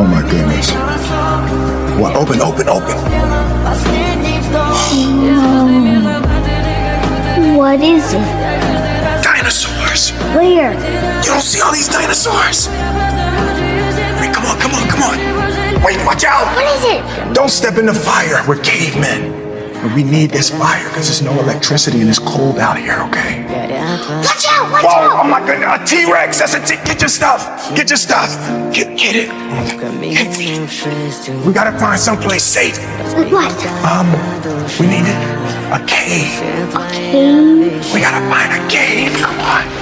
my goodness. What? Open. What is it? Dinosaurs. Where? You don't see all these dinosaurs? Wait, come on. Wait, watch out. What is it? Don't step in the fire. We're cavemen. And we need this fire because there's no electricity and it's cold out here, okay? Watch out! Watch Whoa, out! oh my goodness, a T-Rex, that's a get your stuff. Get it. We gotta find someplace safe. What? We need a cave. A cave? We gotta find a cave, come on.